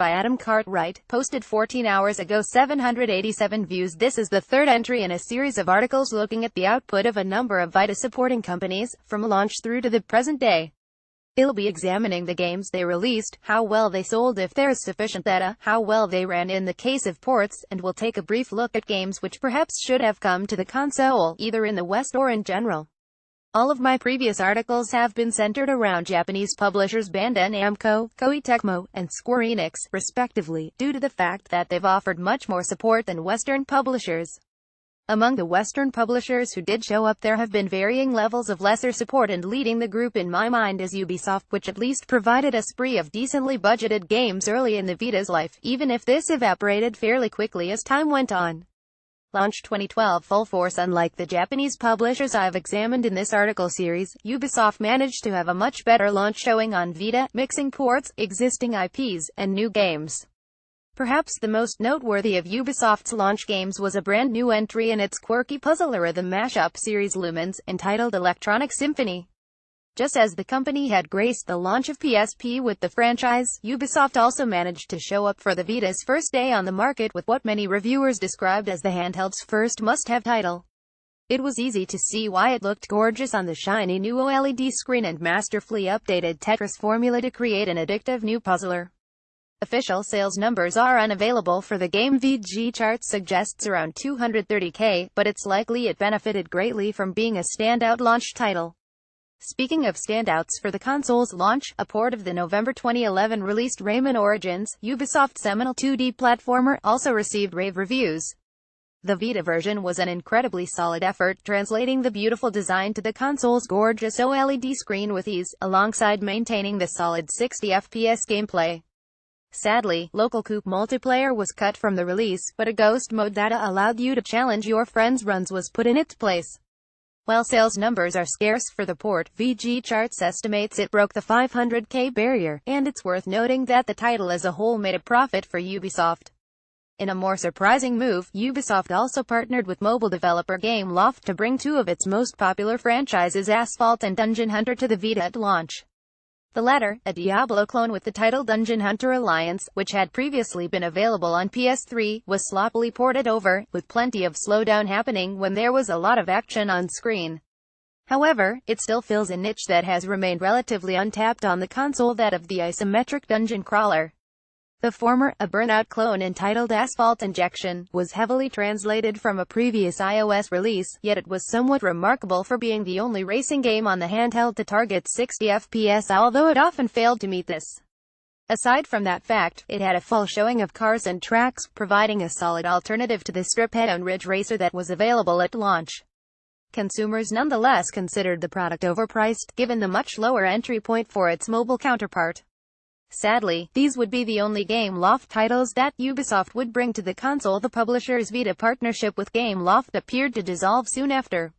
by Adam Cartwright, posted 14 hours ago, 787 views. This is the third entry in a series of articles looking at the output of a number of Vita supporting companies, from launch through to the present day. It'll be examining the games they released, how well they sold if there is sufficient data, how well they ran in the case of ports, and we'll take a brief look at games which perhaps should have come to the console, either in the West or in general. All of my previous articles have been centered around Japanese publishers Bandai Namco, Koei Tecmo, and Square Enix, respectively, due to the fact that they've offered much more support than Western publishers. Among the Western publishers who did show up, there have been varying levels of lesser support, and leading the group in my mind is Ubisoft, which at least provided a spree of decently budgeted games early in the Vita's life, even if this evaporated fairly quickly as time went on. Launch 2012 full force. Unlike the Japanese publishers I've examined in this article series, Ubisoft managed to have a much better launch showing on Vita, mixing ports, existing IPs, and new games. Perhaps the most noteworthy of Ubisoft's launch games was a brand new entry in its quirky puzzle rhythm mashup series Lumens, entitled Electronic Symphony. Just as the company had graced the launch of PSP with the franchise, Ubisoft also managed to show up for the Vita's first day on the market with what many reviewers described as the handheld's first must-have title. It was easy to see why it looked gorgeous on the shiny new OLED screen and masterfully updated Tetris formula to create an addictive new puzzler. Official sales numbers are unavailable for the game. VG Charts suggests around 230K, but it's likely it benefited greatly from being a standout launch title. Speaking of standouts for the console's launch, a port of the November 2011 released Rayman Origins, Ubisoft's seminal 2D platformer, also received rave reviews. The Vita version was an incredibly solid effort, translating the beautiful design to the console's gorgeous OLED screen with ease, alongside maintaining the solid 60 FPS gameplay. Sadly, local coupe multiplayer was cut from the release, but a ghost mode that allowed you to challenge your friends' runs was put in its place. While sales numbers are scarce for the port, VG Charts estimates it broke the 500K barrier, and it's worth noting that the title as a whole made a profit for Ubisoft. In a more surprising move, Ubisoft also partnered with mobile developer Gameloft to bring two of its most popular franchises, Asphalt and Dungeon Hunter, to the Vita at launch. The latter, a Diablo clone with the title Dungeon Hunter Alliance, which had previously been available on PS3, was sloppily ported over, with plenty of slowdown happening when there was a lot of action on screen. However, it still fills a niche that has remained relatively untapped on the console, that of the isometric dungeon crawler. The former, a Burnout clone entitled Asphalt Injection, was heavily translated from a previous iOS release, yet it was somewhat remarkable for being the only racing game on the handheld to target 60 FPS, although it often failed to meet this. Aside from that fact, it had a full showing of cars and tracks, providing a solid alternative to the strip head-on Ridge Racer that was available at launch. Consumers nonetheless considered the product overpriced, given the much lower entry point for its mobile counterpart. Sadly, these would be the only Gameloft titles that Ubisoft would bring to the console. The publisher's Vita partnership with Gameloft appeared to dissolve soon after.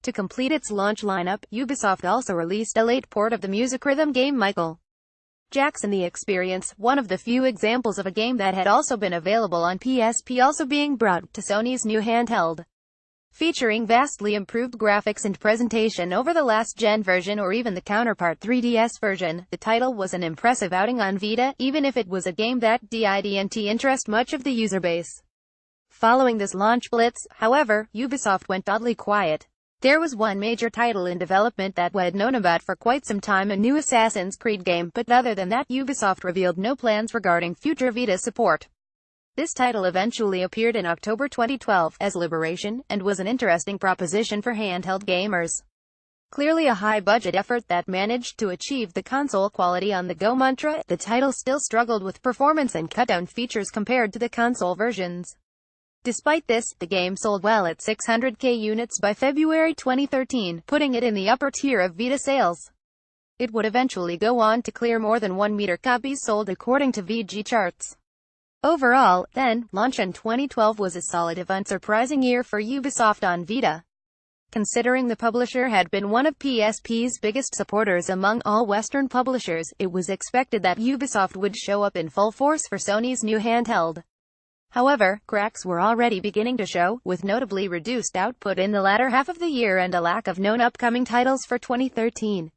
To complete its launch lineup, Ubisoft also released a late port of the music rhythm game Michael Jackson the Experience, one of the few examples of a game that had also been available on PSP also being brought to Sony's new handheld. Featuring vastly improved graphics and presentation over the last-gen version or even the counterpart 3DS version, the title was an impressive outing on Vita, even if it was a game that didn't interest much of the user base. Following this launch blitz, however, Ubisoft went oddly quiet. There was one major title in development that we had known about for quite some time, a new Assassin's Creed game, but other than that, Ubisoft revealed no plans regarding future Vita support. This title eventually appeared in October 2012 as Liberation, and was an interesting proposition for handheld gamers. Clearly a high-budget effort that managed to achieve the console quality on the go mantra, the title still struggled with performance and cut-down features compared to the console versions. Despite this, the game sold well at 600K units by February 2013, putting it in the upper tier of Vita sales. It would eventually go on to clear more than 1 million copies sold according to VG Charts. Overall, then, launch in 2012 was a solid if unsurprising year for Ubisoft on Vita. Considering the publisher had been one of PSP's biggest supporters among all Western publishers, it was expected that Ubisoft would show up in full force for Sony's new handheld. However, cracks were already beginning to show, with notably reduced output in the latter half of the year and a lack of known upcoming titles for 2013.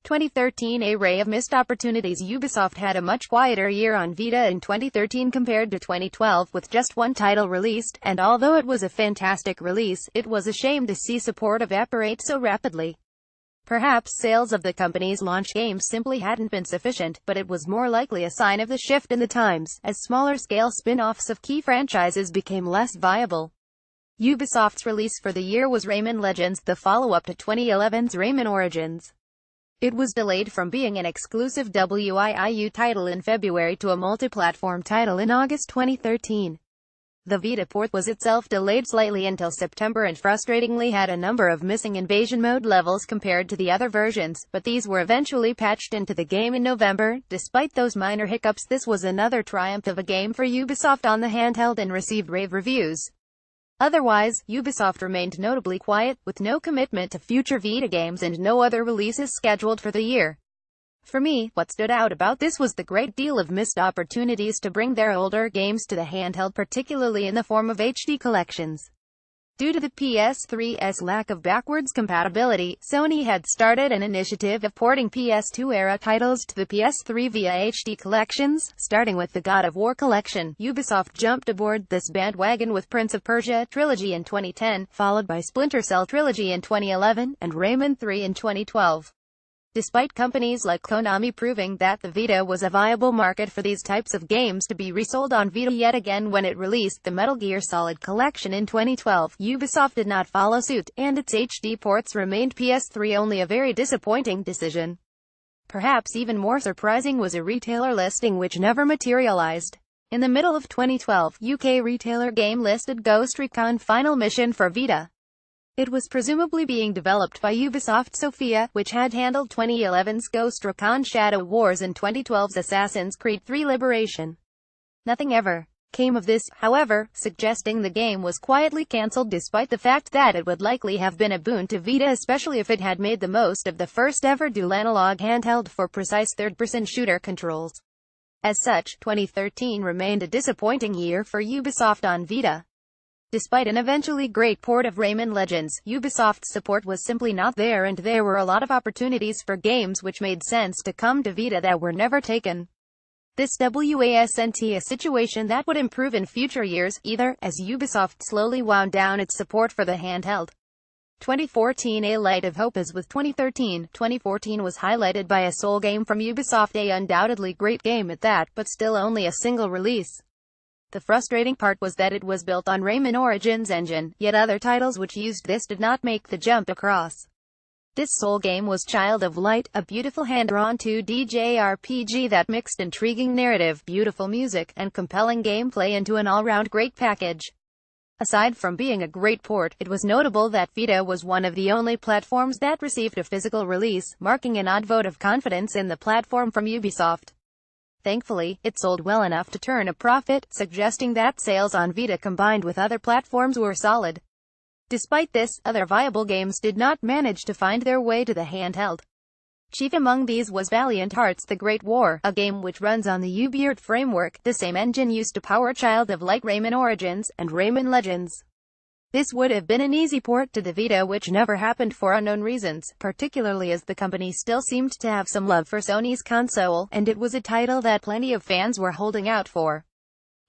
2013 array of missed opportunities. Ubisoft had a much quieter year on Vita in 2013 compared to 2012, with just one title released, and although it was a fantastic release, it was a shame to see support evaporate so rapidly. Perhaps sales of the company's launch games simply hadn't been sufficient, but it was more likely a sign of the shift in the times, as smaller-scale spin-offs of key franchises became less viable. Ubisoft's release for the year was Rayman Legends, the follow-up to 2011's Rayman Origins. It was delayed from being an exclusive Wii U title in February to a multi-platform title in August 2013. The Vita port was itself delayed slightly until September and frustratingly had a number of missing invasion mode levels compared to the other versions, but these were eventually patched into the game in November. Despite those minor hiccups, this was another triumph of a game for Ubisoft on the handheld and received rave reviews. Otherwise, Ubisoft remained notably quiet, with no commitment to future Vita games and no other releases scheduled for the year. For me, what stood out about this was the great deal of missed opportunities to bring their older games to the handheld, particularly in the form of HD collections. Due to the PS3's lack of backwards compatibility, Sony had started an initiative of porting PS2-era titles to the PS3 via HD collections, starting with the God of War collection. Ubisoft jumped aboard this bandwagon with Prince of Persia Trilogy in 2010, followed by Splinter Cell Trilogy in 2011, and Rayman 3 in 2012. Despite companies like Konami proving that the Vita was a viable market for these types of games to be resold on Vita yet again when it released the Metal Gear Solid collection in 2012, Ubisoft did not follow suit, and its HD ports remained PS3 only, a very disappointing decision. Perhaps even more surprising was a retailer listing which never materialized. In the middle of 2012, UK retailer Game listed Ghost Recon Final Mission for Vita. It was presumably being developed by Ubisoft Sofia, which had handled 2011's Ghost Recon Shadow Wars and 2012's Assassin's Creed 3 Liberation. Nothing ever came of this, however, suggesting the game was quietly cancelled despite the fact that it would likely have been a boon to Vita, especially if it had made the most of the first-ever dual-analog handheld for precise third-person shooter controls. As such, 2013 remained a disappointing year for Ubisoft on Vita. Despite an eventually great port of Rayman Legends, Ubisoft's support was simply not there, and there were a lot of opportunities for games which made sense to come to Vita that were never taken. This wasn't a situation that would improve in future years, either, as Ubisoft slowly wound down its support for the handheld. 2014 a light of hope as with 2013. 2014 was highlighted by a Soul game from Ubisoft, a undoubtedly great game at that, but still only a single release. The frustrating part was that it was built on Rayman Origins engine, yet other titles which used this did not make the jump across. This Soul game was Child of Light, a beautiful hand-drawn 2D JRPG that mixed intriguing narrative, beautiful music, and compelling gameplay into an all-round great package. Aside from being a great port, it was notable that Vita was one of the only platforms that received a physical release, marking an odd vote of confidence in the platform from Ubisoft. Thankfully, it sold well enough to turn a profit, suggesting that sales on Vita combined with other platforms were solid. Despite this, other viable games did not manage to find their way to the handheld. Chief among these was Valiant Hearts: The Great War, a game which runs on the Ubisoft framework, the same engine used to power Child of Light, Rayman Origins, and Rayman Legends. This would have been an easy port to the Vita, which never happened for unknown reasons, particularly as the company still seemed to have some love for Sony's console, and it was a title that plenty of fans were holding out for.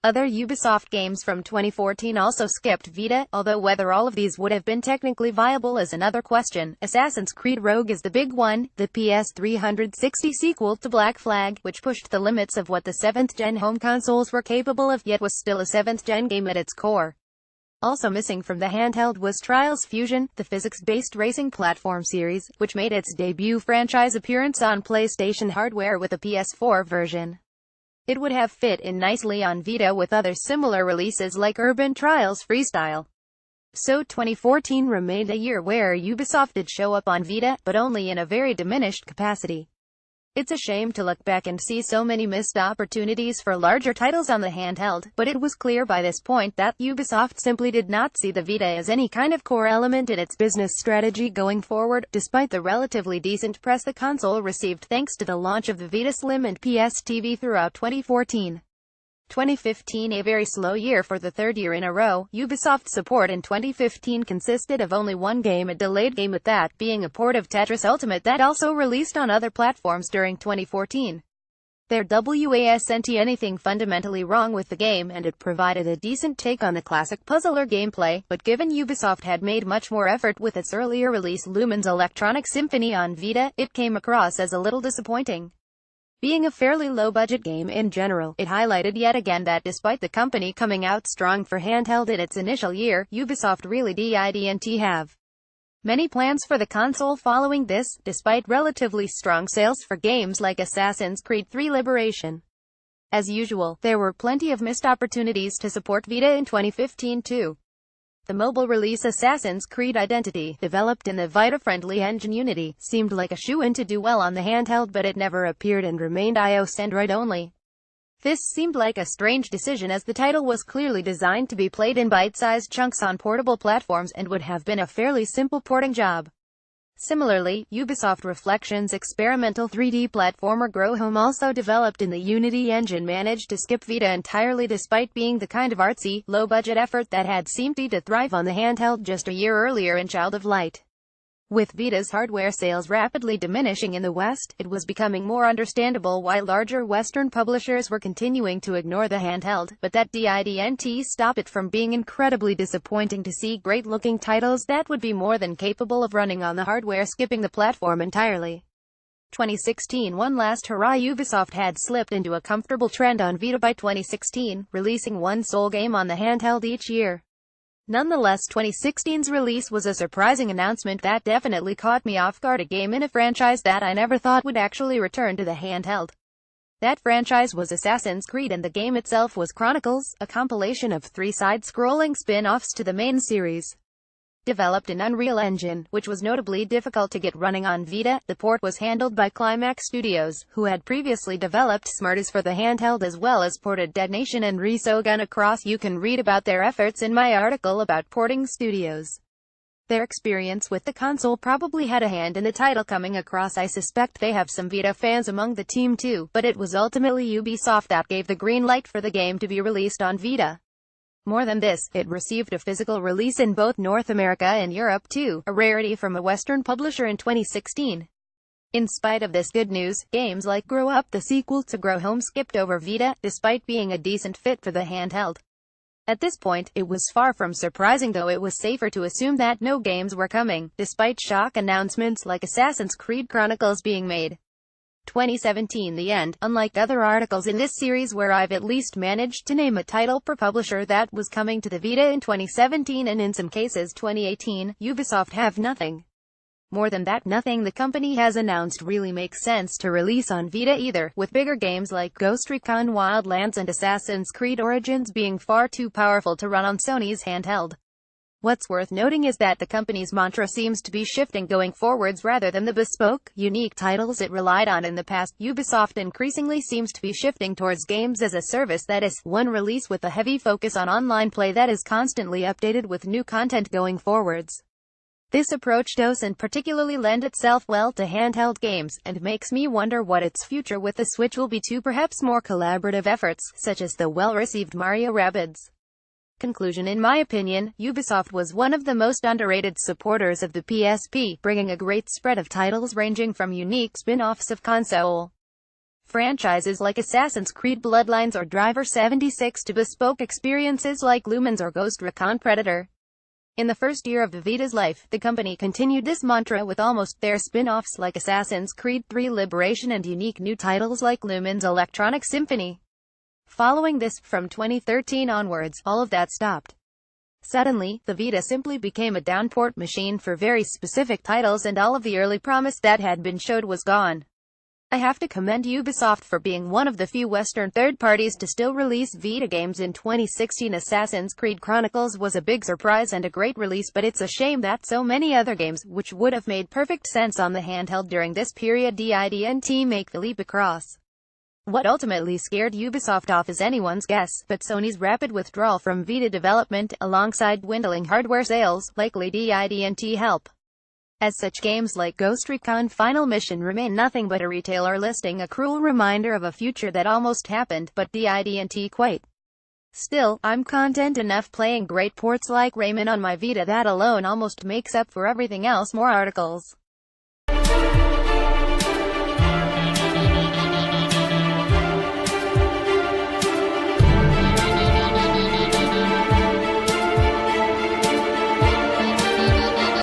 Other Ubisoft games from 2014 also skipped Vita, although whether all of these would have been technically viable is another question. Assassin's Creed Rogue is the big one, the PS360 sequel to Black Flag, which pushed the limits of what the 7th-gen home consoles were capable of, yet was still a 7th-gen game at its core. Also missing from the handheld was Trials Fusion, the physics-based racing platform series, which made its debut franchise appearance on PlayStation hardware with a PS4 version. It would have fit in nicely on Vita with other similar releases like Urban Trials Freestyle. So 2014 remained a year where Ubisoft did show up on Vita, but only in a very diminished capacity. It's a shame to look back and see so many missed opportunities for larger titles on the handheld, but it was clear by this point that Ubisoft simply did not see the Vita as any kind of core element in its business strategy going forward, despite the relatively decent press the console received thanks to the launch of the Vita Slim and PS TV throughout 2014. 2015, a very slow year for the third year in a row. Ubisoft support in 2015 consisted of only one game, a delayed game, with that being a port of Tetris Ultimate that also released on other platforms during 2014. There wasn't anything fundamentally wrong with the game, and it provided a decent take on the classic puzzler gameplay, but given Ubisoft had made much more effort with its earlier release Lumen's Electronic Symphony on Vita, it came across as a little disappointing. Being a fairly low-budget game in general, it highlighted yet again that despite the company coming out strong for handheld in its initial year, Ubisoft really didn't have many plans for the console following this, despite relatively strong sales for games like Assassin's Creed 3 Liberation. As usual, there were plenty of missed opportunities to support Vita in 2015 too. The mobile release Assassin's Creed Identity, developed in the Vita-friendly engine Unity, seemed like a shoo-in to do well on the handheld, but it never appeared and remained iOS Android only. This seemed like a strange decision, as the title was clearly designed to be played in bite-sized chunks on portable platforms and would have been a fairly simple porting job. Similarly, Ubisoft Reflections' experimental 3D platformer Grow Home, also developed in the Unity engine, managed to skip Vita entirely despite being the kind of artsy, low-budget effort that had seemed to thrive on the handheld just a year earlier in Child of Light. With Vita's hardware sales rapidly diminishing in the West, it was becoming more understandable why larger Western publishers were continuing to ignore the handheld, but that didn't stop it from being incredibly disappointing to see great-looking titles that would be more than capable of running on the hardware skipping the platform entirely. 2016, one last hurrah. Ubisoft had slipped into a comfortable trend on Vita by 2016, releasing one sole game on the handheld each year. Nonetheless, 2016's release was a surprising announcement that definitely caught me off guard, a game in a franchise that I never thought would actually return to the handheld. That franchise was Assassin's Creed, and the game itself was Chronicles, a compilation of 3 side-scrolling spin-offs to the main series. Developed in Unreal Engine, which was notably difficult to get running on Vita, the port was handled by Climax Studios, who had previously developed Smarties for the handheld as well as ported Dead Nation and Resogun across. You can read about their efforts in my article about porting studios. Their experience with the console probably had a hand in the title coming across. I suspect they have some Vita fans among the team too, but it was ultimately Ubisoft that gave the green light for the game to be released on Vita. More than this, it received a physical release in both North America and Europe too, a rarity from a Western publisher in 2016. In spite of this good news, games like Grow Up, the sequel to Grow Home, skipped over Vita, despite being a decent fit for the handheld. At this point, it was far from surprising, though it was safer to assume that no games were coming, despite shock announcements like Assassin's Creed Chronicles being made. 2017, the end. Unlike other articles in this series where I've at least managed to name a title per publisher that was coming to the Vita in 2017 and in some cases 2018, Ubisoft have nothing. More than that, nothing the company has announced really makes sense to release on Vita either, with bigger games like Ghost Recon Wildlands and Assassin's Creed Origins being far too powerful to run on Sony's handheld. What's worth noting is that the company's mantra seems to be shifting going forwards. Rather than the bespoke, unique titles it relied on in the past, Ubisoft increasingly seems to be shifting towards games as a service, that is, one release with a heavy focus on online play that is constantly updated with new content going forwards. This approach doesn't particularly lend itself well to handheld games, and makes me wonder what its future with the Switch will be too. Perhaps more collaborative efforts, such as the well-received Mario Rabbids. Conclusion: in my opinion, Ubisoft was one of the most underrated supporters of the PSP, bringing a great spread of titles ranging from unique spin-offs of console franchises like Assassin's Creed Bloodlines or Driver 76 to bespoke experiences like Lumens or Ghost Recon Predator. In the first year of the Vita's life, the company continued this mantra with almost their spin-offs like Assassin's Creed 3 Liberation and unique new titles like Lumen's Electronic Symphony. Following this, from 2013 onwards, all of that stopped. Suddenly, the Vita simply became a downport machine for very specific titles, and all of the early promise that had been showed was gone. I have to commend Ubisoft for being one of the few Western third parties to still release Vita games in 2016. Assassin's Creed Chronicles was a big surprise and a great release, but it's a shame that so many other games, which would have made perfect sense on the handheld during this period, didn't make the leap across. What ultimately scared Ubisoft off is anyone's guess, but Sony's rapid withdrawal from Vita development, alongside dwindling hardware sales, likely didn't help. As such, games like Ghost Recon Final Mission remain nothing but a retailer listing, a cruel reminder of a future that almost happened, but didn't quite. Still, I'm content enough playing great ports like Rayman on my Vita. That alone almost makes up for everything else. More articles.